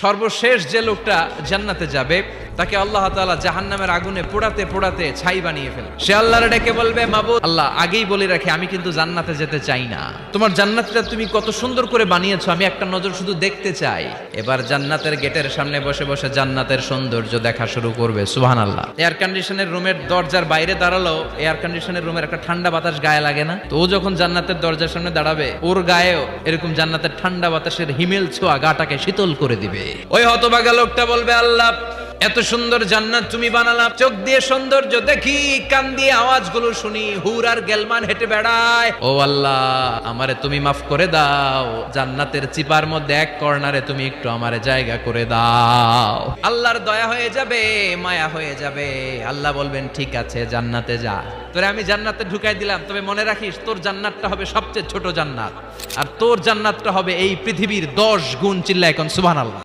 সর্বশেষ যে লোকটা জান্নাতে যাবে তাকে আল্লাহ তাআলা জাহান্নামের আগুনে পোড়াতে পোড়াতে ছাই বানিয়ে ফেলবে। সে আল্লাহর ডেকে বলবে, মাবুদ আল্লাহ, আগেই বলে রাখি আমি কিন্তু জান্নাতে যেতে চাই না, তোমার জান্নাতটা তুমি কত সুন্দর করে বানিয়েছো, আমি একটা নজর শুধু দেখতে চাই। এবার জান্নাতের গেটের সামনে বসে বসে জান্নাতের সৌন্দর্য দেখা শুরু করবে। সুবহানাল্লাহ। এয়ার কন্ডিশনের রুমের দরজার বাইরে দাঁড়ালো, এয়ার কন্ডিশনের রুমের একটা ঠান্ডা বাতাস গায়ে লাগে না? তো ও যখন জান্নাতের দরজার সামনে দাঁড়াবে, ওর গায়েও এরকম জান্নাতের ঠান্ডা বাতাসের হিমেল ছোঁয়া গাটাকে শীতল করে দিবে। ওই হতভাগা লোকটা বলবে, আল্লাহ এত সুন্দর জান্নাত তুমি বানালাম, চোখ দিয়ে সৌন্দর্য দেখি, কান দিয়ে আওয়াজগুলো শুনি, হুর আর গেলমান হেঁটে বেড়ায়। ও আল্লাহ, আমারে তুমি মাফ করে দাও, জান্নাতের চিপার মধ্যে এক কর্নারে তুমি একটু আমারে জায়গা করে দাও। আল্লাহর দয়া হয়ে যাবে, মায়া হয়ে যাবে। আল্লাহ বলবেন, ঠিক আছে জান্নাতে যা, তোরে আমি জান্নাতে ঢুকাই দিলাম, তবে মনে রাখিস তোর জান্নাতটা হবে সবচেয়ে ছোট জান্নাত, আর তোর জান্নাতটা হবে এই পৃথিবীর 10 গুণ। চিল্লায় এখন সুবহানাল্লাহ।